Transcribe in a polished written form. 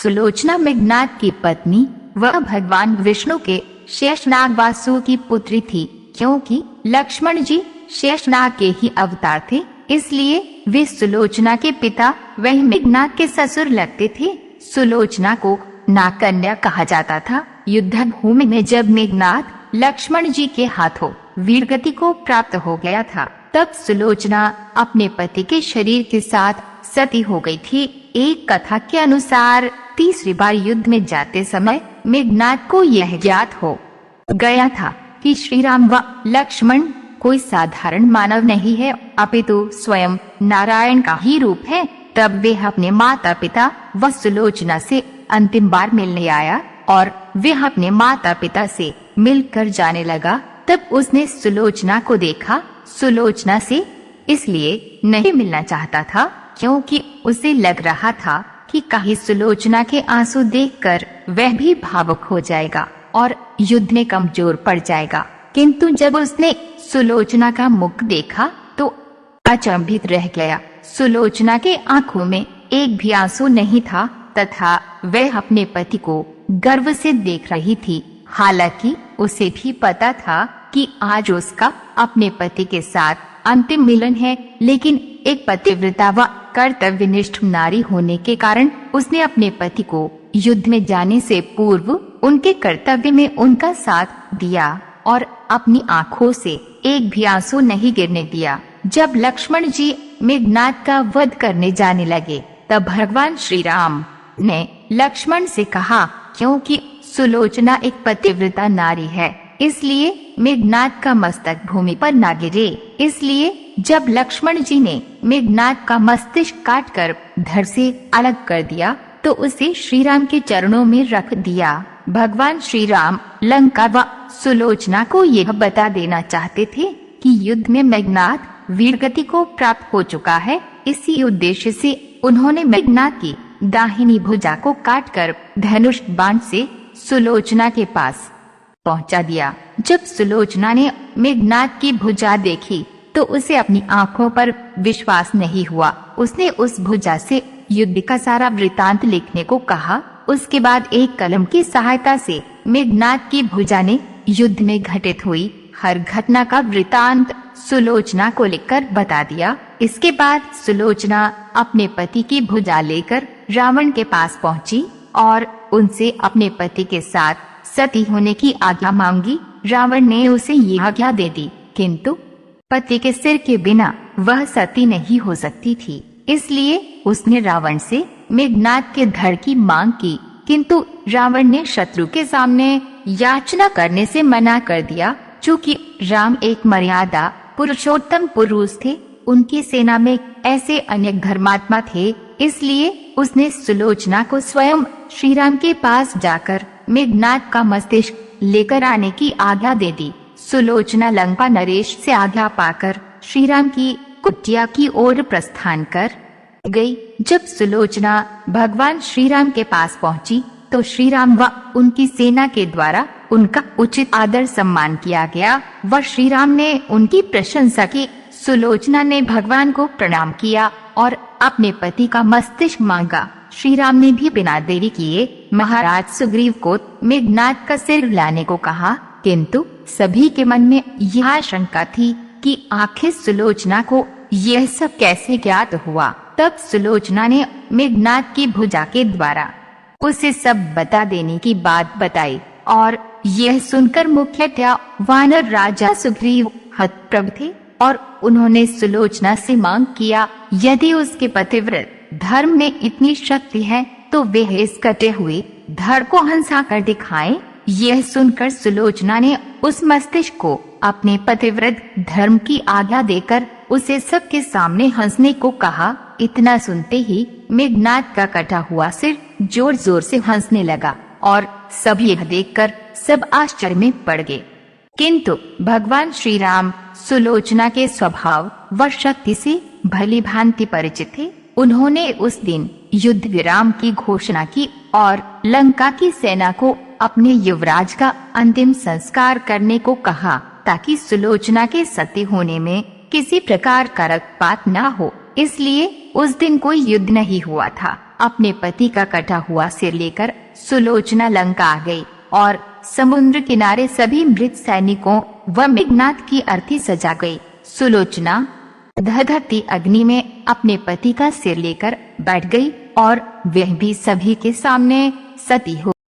सुलोचना मेघनाद की पत्नी वह भगवान विष्णु के शेषनाग वासु की पुत्री थी। क्योंकि लक्ष्मण जी शेषनाग के ही अवतार थे, इसलिए वे सुलोचना के पिता वह मेघनाद के ससुर लगते थे। सुलोचना को नागकन्या कहा जाता था। युद्ध भूमि में जब मेघनाद लक्ष्मण जी के हाथों वीरगति को प्राप्त हो गया था, तब सुलोचना अपने पति के शरीर के साथ सती हो गई थी। एक कथा के अनुसार तीसरी बार युद्ध में जाते समय मेघनाद को यह ज्ञात हो गया था कि श्री राम व लक्ष्मण कोई साधारण मानव नहीं है, अपितु स्वयं नारायण का ही रूप है। तब वे अपने माता पिता व सुलोचना से अंतिम बार मिलने आया और वे अपने माता पिता से मिलकर जाने लगा। तब उसने सुलोचना को देखा। सुलोचना से इसलिए नहीं मिलना चाहता था क्योंकि उसे लग रहा था कि कहीं सुलोचना के आंसू देखकर वह भी भावुक हो जाएगा और युद्ध में कमजोर पड़ जाएगा। किंतु जब उसने सुलोचना का मुख देखा तो अचंभित रह गया। सुलोचना के आंखों में एक भी आंसू नहीं था तथा वह अपने पति को गर्व से देख रही थी। हालांकि उसे भी पता था कि आज उसका अपने पति के साथ अंतिम मिलन है, लेकिन एक पतिव्रता व कर्तव्यनिष्ठ नारी होने के कारण उसने अपने पति को युद्ध में जाने से पूर्व उनके कर्तव्य में उनका साथ दिया और अपनी आंखों से एक भी आंसू नहीं गिरने दिया। जब लक्ष्मण जी मेघनाद का वध करने जाने लगे, तब भगवान श्री राम ने लक्ष्मण से कहा, क्योंकि सुलोचना एक पतिव्रता नारी है, इसलिए मेघनाद का मस्तक भूमि पर न गिरे। इसलिए जब लक्ष्मण जी ने मेघनाद का मस्तिष्क काटकर धड़ से अलग कर दिया तो उसे श्री राम के चरणों में रख दिया। भगवान श्री राम लंका व सुलोचना को यह बता देना चाहते थे कि युद्ध में मेघनाद वीरगति को प्राप्त हो चुका है। इसी उद्देश्य से उन्होंने मेघनाद की दाहिनी भुजा को काटकर धनुष बाण से सुलोचना के पास पहुंचा दिया। जब सुलोचना ने मेघनाद की भुजा देखी तो उसे अपनी आंखों पर विश्वास नहीं हुआ। उसने उस भुजा से युद्ध का सारा वृतांत लिखने को कहा। उसके बाद एक कलम की सहायता से मेघनाद की भुजा ने युद्ध में घटित हुई हर घटना का वृतांत सुलोचना को लिखकर बता दिया। इसके बाद सुलोचना अपने पति की भुजा लेकर रावण के पास पहुंची और उनसे अपने पति के साथ सती होने की आज्ञा मांगी। रावण ने उसे यह आज्ञा दे दी, किंतु पति के सिर के बिना वह सती नहीं हो सकती थी। इसलिए उसने रावण से मेघनाद के धड़ की मांग की, किंतु रावण ने शत्रु के सामने याचना करने से मना कर दिया। चूँकि राम एक मर्यादा पुरुषोत्तम पुरुष थे, उनकी सेना में ऐसे अनेक धर्मात्मा थे, इसलिए उसने सुलोचना को स्वयं श्री राम के पास जाकर मेघनाद का मस्तिष्क लेकर आने की आज्ञा दे दी। सुलोचना लंका नरेश से आज्ञा पाकर श्री राम की कुटिया की ओर प्रस्थान कर गई। जब सुलोचना भगवान श्री राम के पास पहुंची तो श्री राम व उनकी सेना के द्वारा उनका उचित आदर सम्मान किया गया व श्री राम ने उनकी प्रशंसा की। सुलोचना ने भगवान को प्रणाम किया और अपने पति का मस्तिष्क मांगा। श्री राम ने भी बिना देरी किए महाराज सुग्रीव को मेघनाद का सिर लाने को कहा, किंतु सभी के मन में यह आशंका थी कि आखिर सुलोचना को यह सब कैसे ज्ञात हुआ। तब सुलोचना ने मेघनाद की भुजा के द्वारा उसे सब बता देने की बात बताई और यह सुनकर मुख्यतः वानर राजा सुग्रीव हतप्रभ थे और उन्होंने सुलोचना से मांग किया, यदि उसके पतिव्रत धर्म में इतनी शक्ति है तो वे इस कटे हुए धड़ को हंसा कर दिखाएं। यह सुनकर सुलोचना ने उस मस्तिष्क को अपने पतिव्रत धर्म की आज्ञा देकर उसे सबके सामने हंसने को कहा। इतना सुनते ही मेघनाद का कटा हुआ सिर जोर जोर से हंसने लगा और सब यह देखकर सब आश्चर्य में पड़ गए। किंतु भगवान श्री राम सुलोचना के स्वभाव व शक्ति से भली भांति परिचित थे। उन्होंने उस दिन युद्ध विराम की घोषणा की और लंका की सेना को अपने युवराज का अंतिम संस्कार करने को कहा, ताकि सुलोचना के सती होने में किसी प्रकार का रक्तपात न हो। इसलिए उस दिन कोई युद्ध नहीं हुआ था। अपने पति का कटा हुआ सिर लेकर सुलोचना लंका आ गई और समुद्र किनारे सभी मृत सैनिकों व मेघनाथ की अर्थी सजा गई। सुलोचना धधकती अग्नि में अपने पति का सिर लेकर बैठ गई और वह भी सभी के सामने सती हो